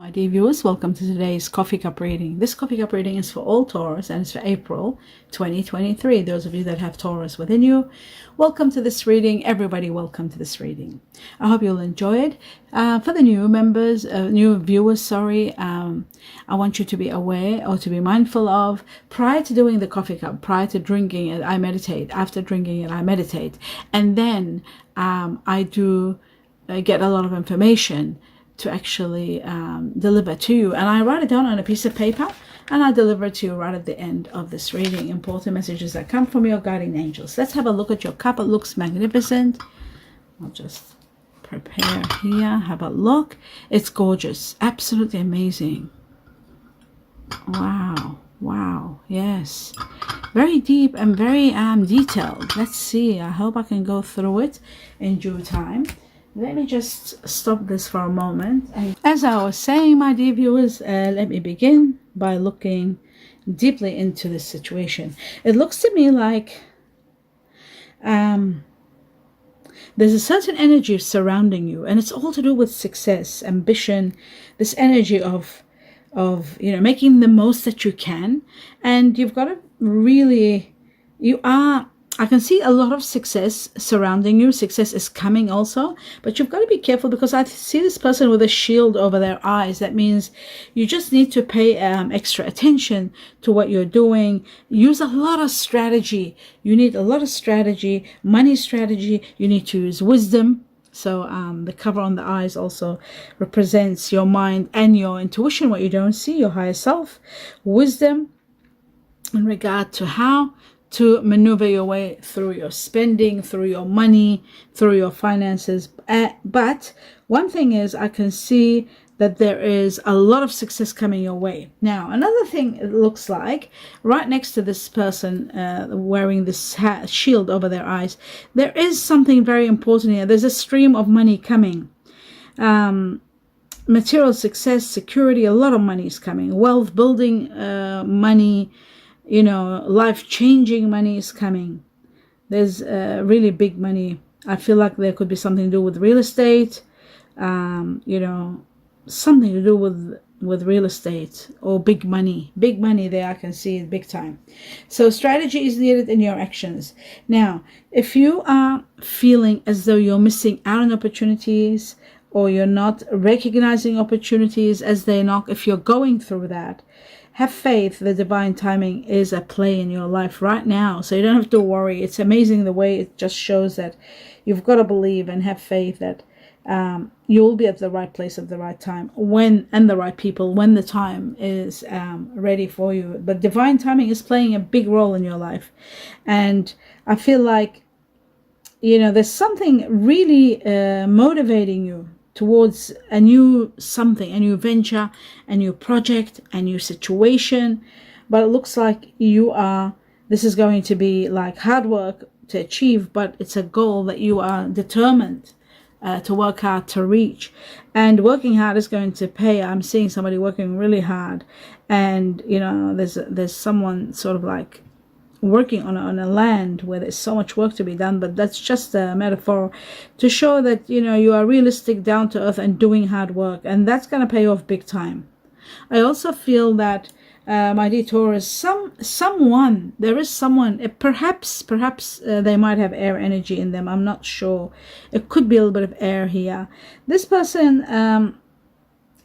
My dear viewers, welcome to today's coffee cup reading. This coffee cup reading is for all Taurus and it's for April 2023. Those of you that have Taurus within you, welcome to this reading. Everybody, welcome to this reading. I hope you'll enjoy it. For the new members, new viewers, I want you to be aware or to be mindful of, prior to doing the coffee cup, prior to drinking it, I meditate. After drinking it, I meditate. And then I do get a lot of information to actually deliver to you, and I write it down on a piece of paper and I deliver it to you right at the end of this reading. Important messages that come from your guardian angels. Let's have a look at your cup. It looks magnificent. I'll just prepare here. Have a look. It's gorgeous, absolutely amazing. Wow, yes, very deep and very detailed. Let's see, I hope I can go through it in due time. Let me just stop this for a moment. And as I was saying, my dear viewers, let me begin by looking deeply into this situation. It looks to me like there's a certain energy surrounding you, and it's all to do with success, ambition, this energy of making the most that you can. And you've got to really, I can see a lot of success surrounding you. Success is coming also, but you've got to be careful because I see this person with a shield over their eyes. That means you just need to pay extra attention to what you're doing. Use a lot of strategy. You need a lot of strategy, money strategy. You need to use wisdom. So the cover on the eyes also represents your mind and your intuition, what you don't see, your higher self. Wisdom in regard to how to maneuver your way through your spending, through your money, through your finances. But one thing is, I can see that there is a lot of success coming your way. Now, another thing it looks like, right next to this person wearing this shield over their eyes, there is something very important here. There's a stream of money coming. Material success, security, a lot of money is coming. Wealth building money, life-changing money is coming. There's really big money. I feel like there could be something to do with real estate, something to do with real estate or big money there. I can see it big time. So strategy is needed in your actions. Now, if you are feeling as though you're missing out on opportunities or you're not recognizing opportunities as they knock, if you're going through that, have faith. The divine timing is at play in your life right now. So you don't have to worry. It's amazing the way it just shows that you've got to believe and have faith that you will be at the right place at the right time, and the right people when the time is ready for you. But divine timing is playing a big role in your life. And I feel like, there's something really motivating you towards a new something, a new venture, a new project, a new situation. But it looks like this is going to be like hard work to achieve, but it's a goal that you are determined to work hard to reach. And working hard is going to pay. I'm seeing somebody working really hard, and there's someone sort of like working on a land where there's so much work to be done, but that's just a metaphor to show that you are realistic, down to earth, and doing hard work, and that's going to pay off big time. I also feel that my dear Taurus, there is someone, perhaps they might have air energy in them. I'm not sure. It could be a little bit of air here. This person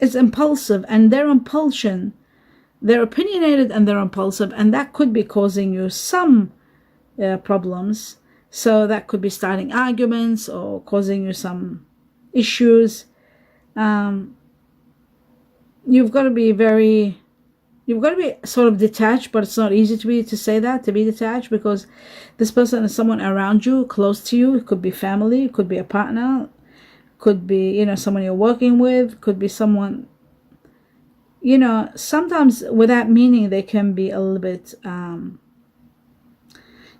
is impulsive, and their impulsion, they're opinionated and they're impulsive, and that could be causing you some problems. So that could be starting arguments or causing you some issues. You've got to be sort of detached, but it's not easy to be detached, because this person is someone around you, close to you. It could be family, it could be a partner, could be someone you're working with, could be someone. Sometimes without meaning, they can be a little bit,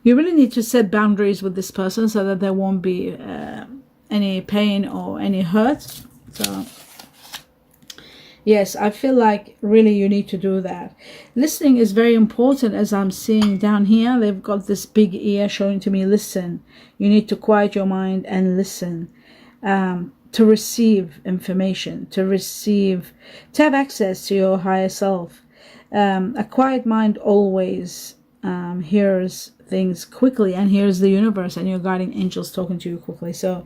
you really need to set boundaries with this person so that there won't be any pain or any hurt. So yes, I feel like really you need to do that. Listening is very important, as I'm seeing down here. They've got this big ear showing to me, listen. You need to quiet your mind and listen. to receive information, to have access to your higher self. A quiet mind always hears things quickly and hears the universe and your guardian angels talking to you quickly. So,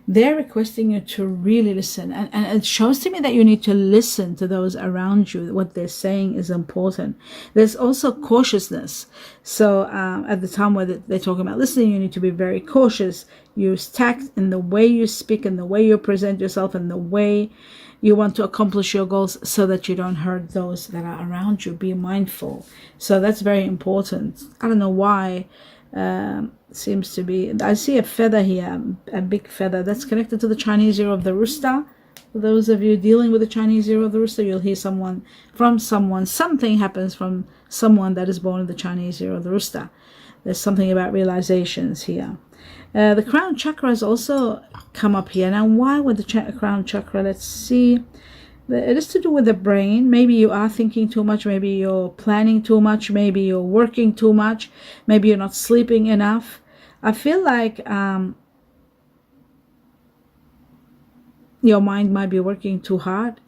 they're requesting you to really listen. And it shows to me that you need to listen to those around you. What they're saying is important. There's also cautiousness. So at the time where they're talking about listening, you need to be very cautious. Use tact in the way you speak, in the way you present yourself, in the way you want to accomplish your goals, so that you don't hurt those that are around you. Be mindful. So that's very important. I don't know why. Seems to be, I see a feather here, a big feather that's connected to the Chinese year of the rooster. For those of you dealing with the Chinese year of the rooster, you'll hear something happens from someone that is born in the Chinese year of the rooster. There's something about realizations here. The crown chakra has also come up here. Now, why would the crown chakra? Let's see. It is to do with the brain. Maybe you are thinking too much. Maybe you're planning too much. Maybe you're working too much. Maybe you're not sleeping enough. I feel like your mind might be working too hard.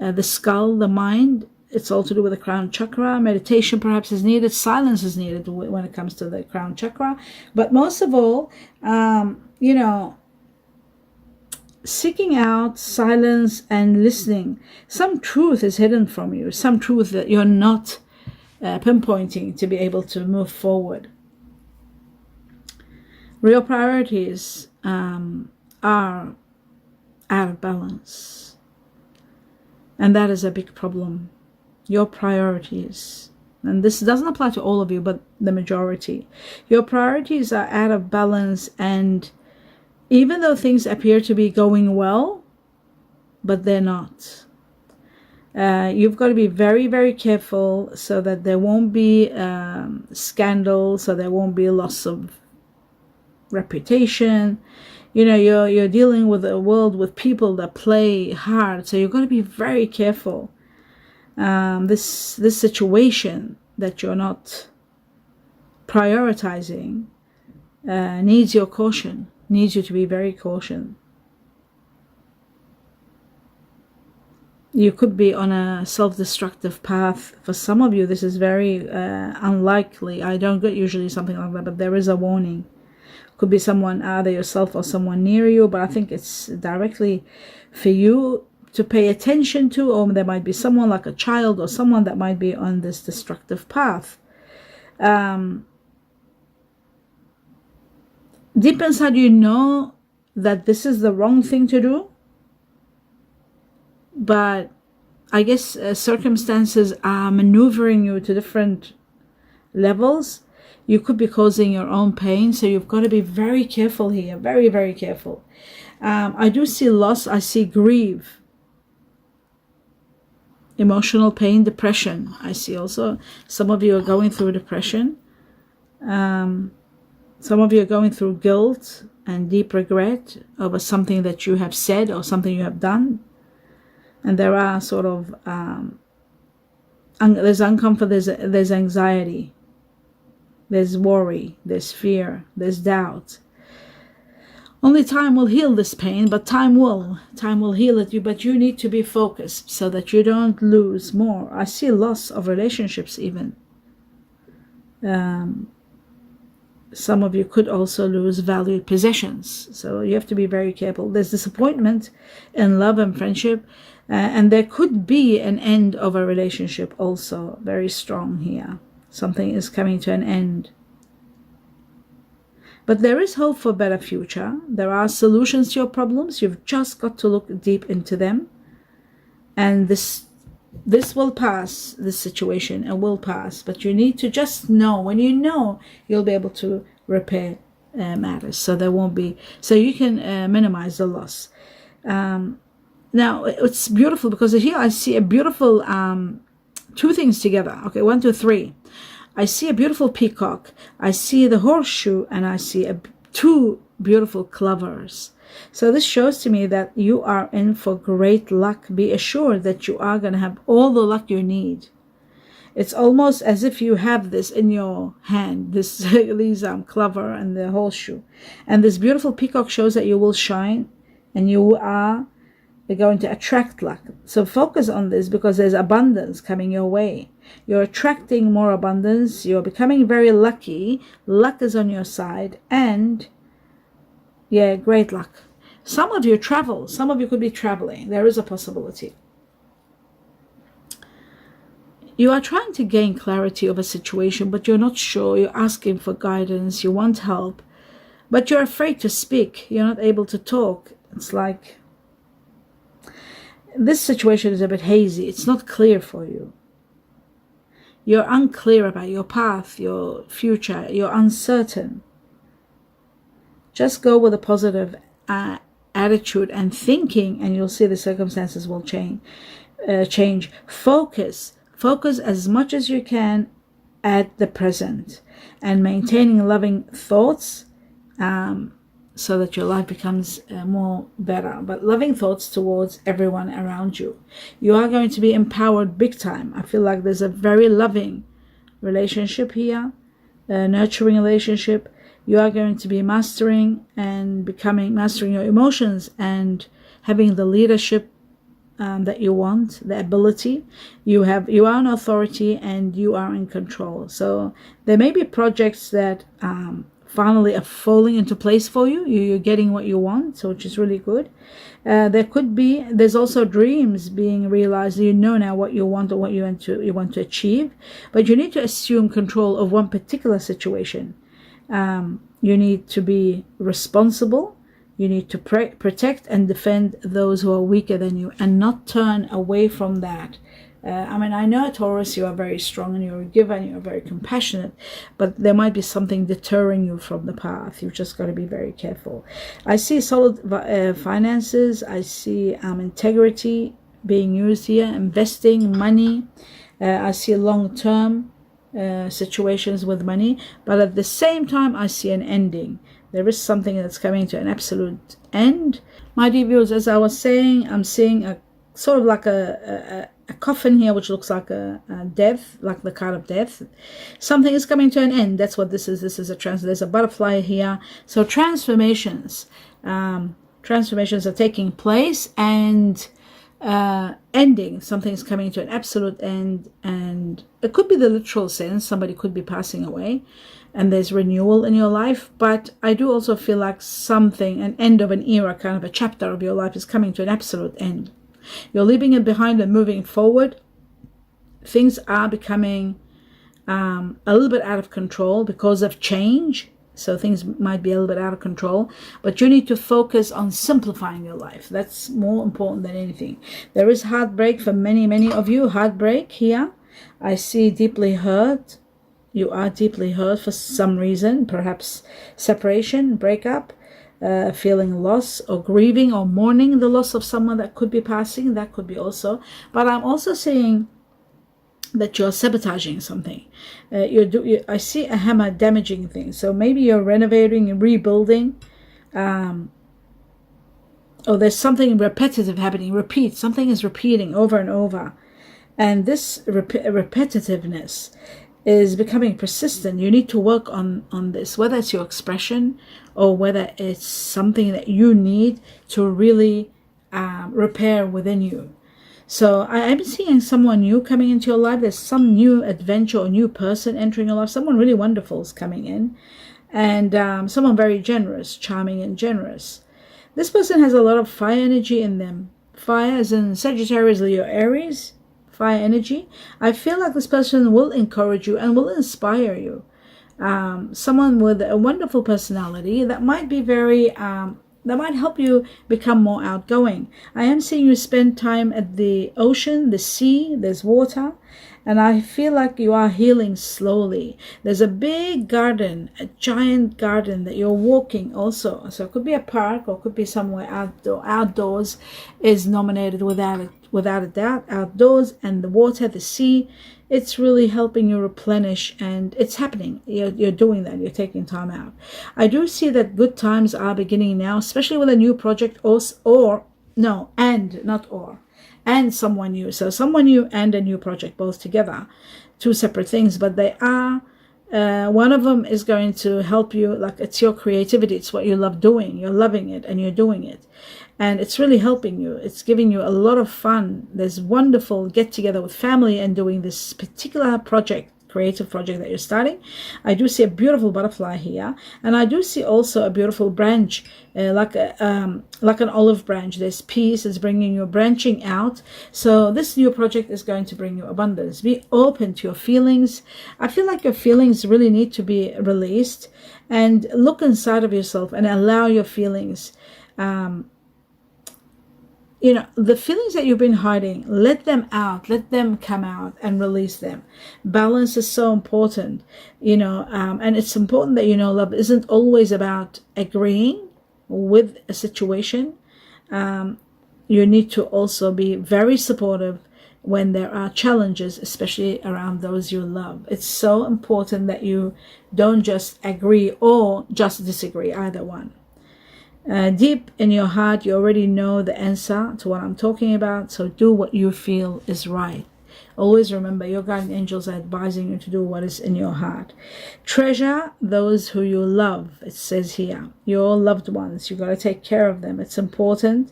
The skull, the mind, it's all to do with the crown chakra. Meditation perhaps is needed. Silence is needed when it comes to the crown chakra. But most of all, seeking out silence and listening. Some truth is hidden from you. Some truth that you're not pinpointing to be able to move forward. Real priorities are out of balance. And that is a big problem. Your priorities, and this doesn't apply to all of you, but the majority. Your priorities are out of balance, and even though things appear to be going well, but they're not. You've got to be very, very careful so that there won't be scandal, so there won't be loss of reputation. You're dealing with a world with people that play hard, so you've got to be very careful. This situation that you're not prioritizing needs your caution, needs you to be very cautious. You could be on a self-destructive path. For some of you, this is very unlikely. I don't get usually something like that, but there is a warning. Could be someone, either yourself or someone near you, but I think it's directly for you to pay attention to, or there might be someone like a child or someone that might be on this destructive path. Deep inside, you know that this is the wrong thing to do, but I guess circumstances are maneuvering you to different levels. You could be causing your own pain, so you've got to be very careful here, very, very careful. I do see loss, I see grief, emotional pain, depression. I see also some of you are going through depression. Some of you are going through guilt and deep regret over something that you have said or something you have done. And there are sort of, there's uncomfort, there's anxiety, there's worry, there's fear, there's doubt. Only time will heal this pain, but time will heal it. But you need to be focused so that you don't lose more. I see loss of relationships even. Some of you could also lose valued possessions. So you have to be very careful. There's disappointment in love and friendship. And there could be an end of a relationship also. Very strong here. Something is coming to an end. But there is hope for a better future. There are solutions to your problems. You've just got to look deep into them. And this will pass, this situation, it will pass. But you need to just know. When you know, you'll be able to repair matters. So there won't be, so you can minimize the loss. Now, it's beautiful because here I see a beautiful, two things together. Okay, 1, 2, 3. I see a beautiful peacock, I see the horseshoe, and I see two beautiful clovers. So this shows to me that you are in for great luck. Be assured that you are going to have all the luck you need. It's almost as if you have this in your hand, these clover and the horseshoe. And this beautiful peacock shows that you will shine and you are going to attract luck. So focus on this, because there's abundance coming your way. You're attracting more abundance. You're becoming very lucky. Luck is on your side, and yeah, great luck. Some of you travel. Some of you could be traveling. There is a possibility. You are trying to gain clarity of a situation, but you're not sure. You're asking for guidance. You want help, but you're afraid to speak. You're not able to talk. It's like this situation is a bit hazy. It's not clear for you. You're unclear about your path, your future. You're uncertain. Just go with a positive attitude and thinking, and you'll see the circumstances will change. Focus as much as you can at the present, and maintaining loving thoughts, so that your life becomes more better. But loving thoughts towards everyone around you. You are going to be empowered big time. I feel like there's a very loving relationship here, a nurturing relationship. You are going to be mastering your emotions and having the leadership that you want, the ability. You are an authority and you are in control. So there may be projects that finally are falling into place for you. You're getting what you want, so which is really good. There's also dreams being realized. You know now what you want or what you want to achieve, but you need to assume control of one particular situation. You need to be responsible. You need to protect and defend those who are weaker than you, and not turn away from that. I know, Taurus, you are very strong and you're a giver and you're very compassionate, but there might be something deterring you from the path. You've just got to be very careful. I see solid finances. I see integrity being used here, investing money. I see long-term situations with money, but at the same time I see an ending. There is something that's coming to an absolute end. My dear viewers, as I was saying, I'm seeing a sort of like a coffin here, which looks like a death, like the card of death. Something is coming to an end. That's what this is. This is there's a butterfly here. So transformations are taking place, and ending. Something's coming to an absolute end, and it could be the literal sense. Somebody could be passing away, and there's renewal in your life. But I do also feel like an end of an era, kind of a chapter of your life is coming to an absolute end. You're leaving it behind and moving forward. Things are becoming a little bit out of control because of change. So things might be a little bit out of control, but you need to focus on simplifying your life. That's more important than anything. There is heartbreak for many, many of you. Heartbreak here. I see deeply hurt. You are deeply hurt for some reason, perhaps separation, breakup, feeling loss or grieving or mourning the loss of someone that could be passing. That could be also. But I'm also seeing that you're sabotaging something. I see a hammer damaging things. So maybe you're renovating and rebuilding, or there's something repetitive happening. Something is repeating over and over, and this repetitiveness is becoming persistent. You need to work on this, whether it's your expression or whether it's something that you need to really repair within you. So I'm seeing someone new coming into your life. There's some new adventure or new person entering your life. Someone really wonderful is coming in, and someone very generous, charming and generous. This person has a lot of fire energy in them. Fire as in Sagittarius, Leo, Aries, fire energy. I feel like this person will encourage you and will inspire you. Someone with a wonderful personality that might be that might help you become more outgoing. I am seeing you spend time at the ocean, the sea, there's water, and I feel like you are healing slowly. There's a big garden, a giant garden that you're walking also. So it could be a park or it could be somewhere outdoors is nominated without a doubt. Outdoors, and the water, the sea, it's really helping you replenish, and it's happening. You're doing that. You're taking time out. I do see that good times are beginning now, especially with a new project and someone new. So someone new and a new project, both together, two separate things, but they are, one of them is going to help you. Like, it's your creativity. It's what you love doing. You're loving it and you're doing it. and it's really helping you. It's giving you a lot of fun. There's wonderful get together with family and doing this particular project, creative project that you're starting. I do see a beautiful butterfly here, and I do see also a beautiful branch, like an olive branch. There's peace. It's bringing you branching out. So this new project is going to bring you abundance. Be open to your feelings. I feel like your feelings really need to be released, and look inside of yourself and allow your feelings. You know, the feelings that you've been hiding, let them out, let them come out and release them. Balance is so important, you know, and it's important that, you know, love isn't always about agreeing with a situation. You need to also be very supportive when there are challenges, especially around those you love. It's so important that you don't just agree or just disagree, either one. Deep in your heart, you already know the answer to what I'm talking about, so do what you feel is right. Always remember, your guardian angels are advising you to do what is in your heart. Treasure those who you love, it says here. Your loved ones, you got to take care of them. It's important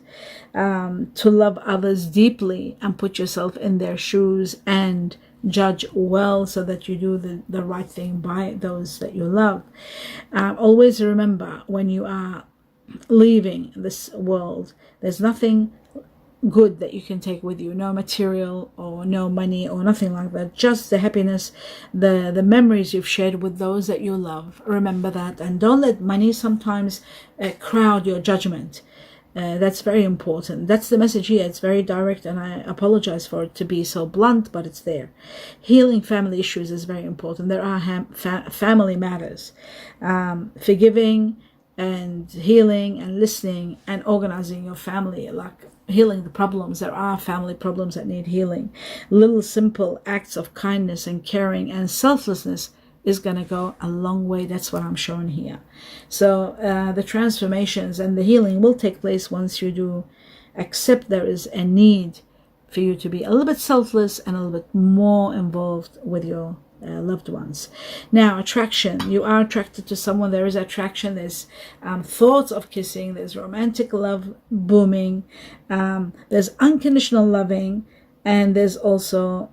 to love others deeply and put yourself in their shoes and judge well, so that you do the right thing by those that you love. Always remember, when you are leaving this world, there's nothing good that you can take with you. No material or no money or nothing like that. Just the happiness, the memories you've shared with those that you love. Remember that, and don't let money sometimes crowd your judgment. That's very important. That's the message here. It's very direct, and I apologize for it to be so blunt, but it's there. Healing family issues is very important. There are family matters. Forgiving and healing and listening and organizing your family, like healing the problems. There are family problems that need healing. Little simple acts of kindness and caring and selflessness is going to go a long way. That's what I'm showing here. So the transformations and the healing will take place once you do accept there is a need for you to be a little bit selfless and a little bit more involved with your loved ones. Now, attraction. You are attracted to someone. There is attraction. There's thoughts of kissing. There's romantic love booming. There's unconditional loving, and there's also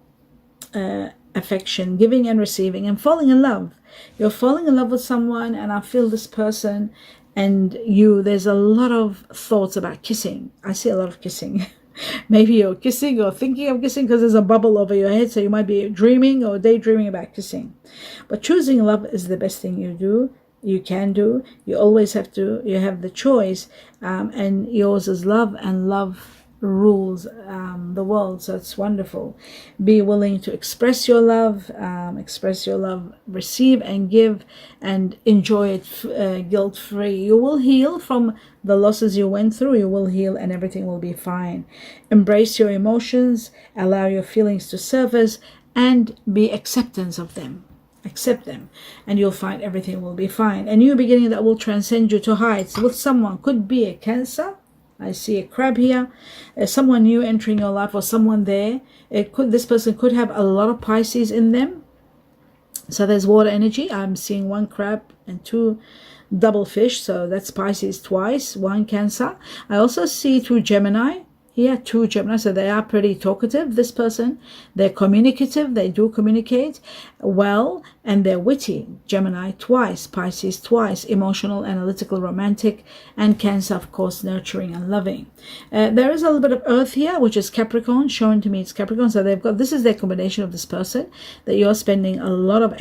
affection, giving and receiving, and falling in love. You're falling in love with someone, and I feel this person and you, there's a lot of thoughts about kissing. I see a lot of kissing. Maybe you're kissing or thinking of kissing because there's a bubble over your head, so you might be dreaming or daydreaming about kissing. But choosing love is the best thing you can do. You always have to, you have the choice, and yours is love, and love rules the world. So it's wonderful. Be willing to express your love, receive and give, and enjoy it guilt-free. You will heal from the losses you went through. You will heal, and everything will be fine. Embrace your emotions, allow your feelings to surface, and be acceptance of them. Accept them, and you'll find everything will be fine. A new beginning that will transcend you to heights with someone. Could be a Cancer. I see a crab here. Someone new entering your life, or someone there. This person could have a lot of Pisces in them. So there's water energy. I'm seeing one crab and two double fish. So that's Pisces twice, one Cancer. I also see two Gemini. Here, two Gemini, so they are pretty talkative, this person. They're communicative, they do communicate well, and they're witty. Gemini twice, Pisces twice, emotional, analytical, romantic, and Cancer, of course, nurturing and loving. There is a little bit of Earth here, which is Capricorn, showing to me it's Capricorn. So they've got, this is their combination of this person that you're spending a lot of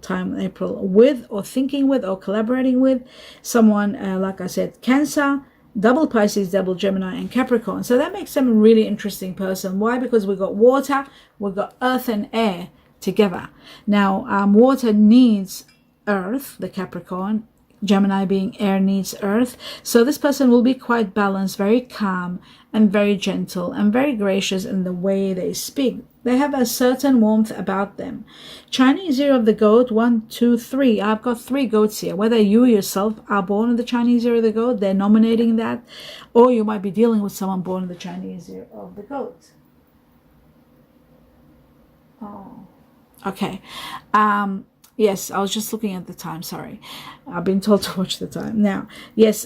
time in April with, or thinking with, or collaborating with. Someone, like I said, Cancer, double Pisces, double Gemini, and Capricorn. So that makes them a really interesting person. Why? Because we've got water, we've got earth and air together. Now, water needs earth, the Capricorn. Gemini being air needs earth. So this person will be quite balanced, very calm, and very gentle, and very gracious in the way they speak. They have a certain warmth about them. Chinese year of the goat, 1, 2, 3. I've got 3 goats here. Whether you yourself are born in the Chinese year of the goat, they're nominating that, or you might be dealing with someone born in the Chinese year of the goat. Oh, okay. Yes, I was just looking at the time. Sorry. I've been told to watch the time. Now, yes,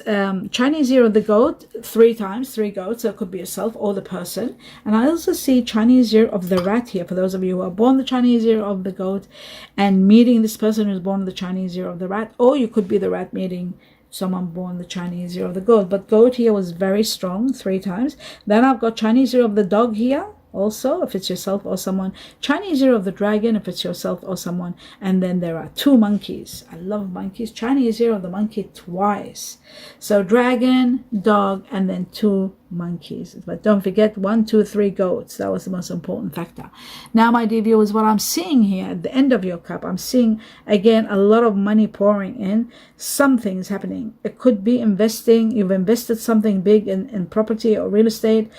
Chinese year of the goat, 3 times, 3 goats. So it could be yourself or the person. And I also see Chinese year of the rat here for those of you who are born the Chinese year of the goat and meeting this person who's born the Chinese year of the rat. Or you could be the rat meeting someone born the Chinese year of the goat. But goat here was very strong, 3 times. Then I've got Chinese year of the dog here. Also, if it's yourself or someone, Chinese year of the dragon, if it's yourself or someone, and then there are 2 monkeys. I love monkeys. Chinese year of the monkey twice. So dragon, dog, and then 2 monkeys. But don't forget 1, 2, 3 goats. That was the most important factor. Now, my dear viewers, what I'm seeing here at the end of your cup, I'm seeing again a lot of money pouring in. Something's happening. It could be investing. You've invested something big in property or real estate,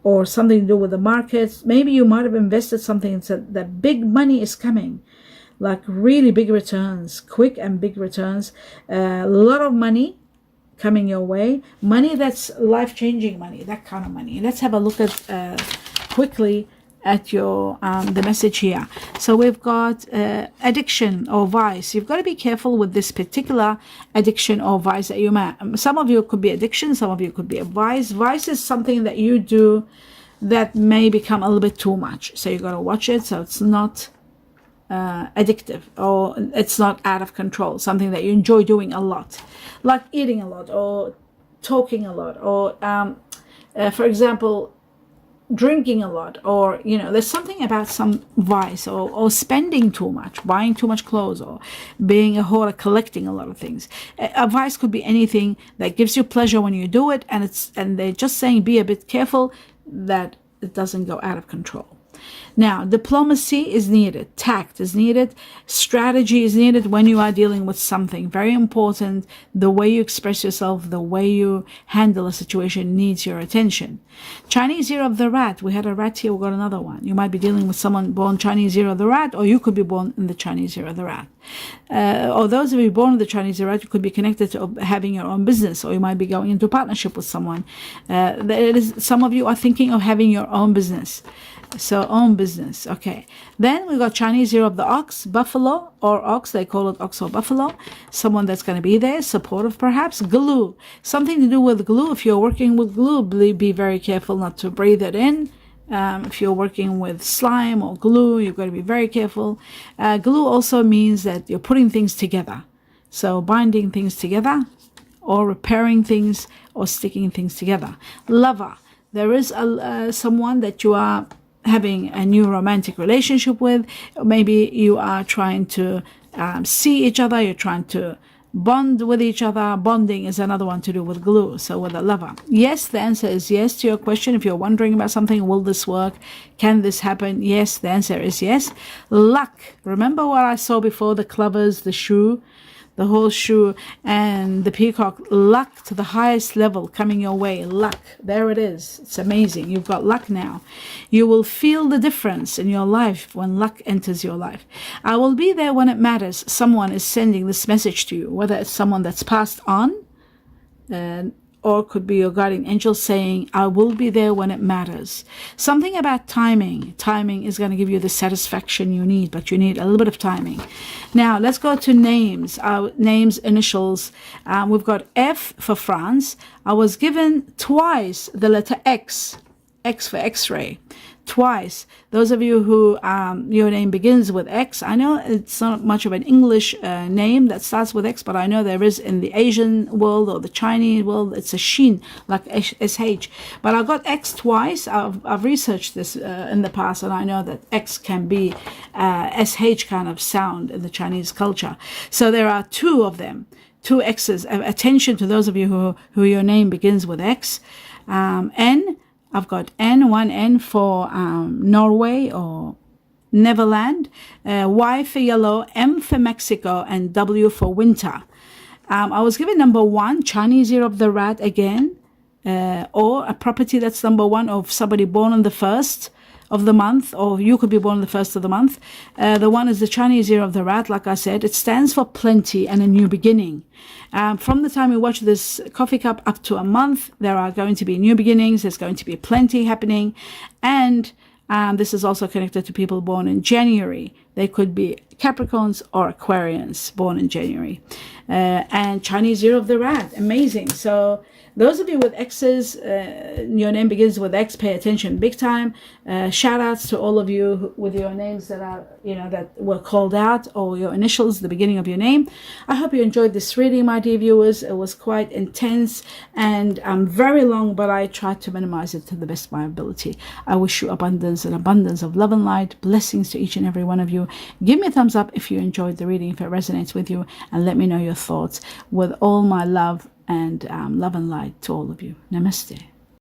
or something to do with the markets. Maybe you might have invested something so that big money is coming, like really big returns, quick and big returns, a lot of money coming your way, money that's life-changing money, that kind of money. Let's have a look at quickly at your the message here. So we've got addiction or vice. You've got to be careful with this particular addiction or vice that you might. Some of you could be addiction, some of you could be a vice. Vice is something that you do that may become a little bit too much, so you got to watch it so it's not addictive, or it's not out of control, something that you enjoy doing a lot, like eating a lot or talking a lot, or for example, drinking a lot, or there's something about some vice, or spending too much, buying too much clothes, or being a hoarder, collecting a lot of things. A vice could be anything that gives you pleasure when you do it, and they're just saying be a bit careful that it doesn't go out of control. Now, diplomacy is needed, tact is needed, strategy is needed when you are dealing with something. Very important. The way you express yourself, the way you handle a situation needs your attention. Chinese year of the rat. We had a rat here, we got another one. You might be dealing with someone born Chinese year of the rat, or you could be born in the Chinese year of the rat. Or those of you born in the Chinese year of the rat, you could be connected to having your own business, or you might be going into partnership with someone. Some of you are thinking of having your own business. So own business. Okay, then we got Chinese year of the ox, buffalo, or ox, they call it ox or buffalo. Someone that's going to be there, supportive perhaps. Glue, something to do with glue. If you're working with glue, be very careful not to breathe it in. If you're working with slime or glue, you've got to be very careful. Glue also means that you're putting things together, so binding things together, or repairing things, or sticking things together. Lover, there is someone that you are having a new romantic relationship with. Maybe you are trying to see each other, you're trying to bond with each other. Bonding is another one to do with glue, so with a lover. Yes, the answer is yes to your question. If you're wondering about something, will this work, can this happen? Yes, the answer is yes. Luck, remember what I saw before, the clovers, the shoe, the whole shoe, and the peacock. Luck to the highest level coming your way. Luck, there it is. It's amazing. You've got luck now. You will feel the difference in your life when luck enters your life. I will be there when it matters. Someone is sending this message to you, whether it's someone that's passed on, or could be your guardian angel saying, I will be there when it matters. Something about timing. Timing is going to give you the satisfaction you need, but you need a little bit of timing. Now, let's go to names. Names, initials. We've got F for France. I was given twice the letter X. X for X-ray. Twice. Those of you who your name begins with X, I know it's not much of an English name that starts with X, but I know there is in the Asian world or the Chinese world, it's a Shin, like SH. But I got X twice. I've researched this in the past, and I know that X can be SH kind of sound in the Chinese culture. So there are 2 of them, 2 X's. Attention to those of you who your name begins with X. N, I've got N, 1 N for Norway or Neverland, Y for yellow, M for Mexico, and W for winter. I was given number 1, Chinese year of the rat again, or a property that's number 1 of somebody born on the 1st of the month, or you could be born on the 1st of the month. The one is the Chinese year of the rat. Like I said, it stands for plenty and a new beginning. From the time you watch this coffee cup up to a month, there are going to be new beginnings. There's going to be plenty happening, and This is also connected to people born in January. They could be Capricorns or Aquarians born in January. And Chinese Year of the Rat. Amazing. So those of you with X's, your name begins with X, pay attention big time. Shout outs to all of you with your names that are, that were called out, or your initials, the beginning of your name. I hope you enjoyed this reading, my dear viewers. It was quite intense and very long, but I tried to minimize it to the best of my ability. I wish you abundance and abundance of love and light. Blessings to each and every one of you. Give me a thumbs up if you enjoyed the reading, if it resonates with you, and let me know your thoughts. With all my love and love and light to all of you. Namaste.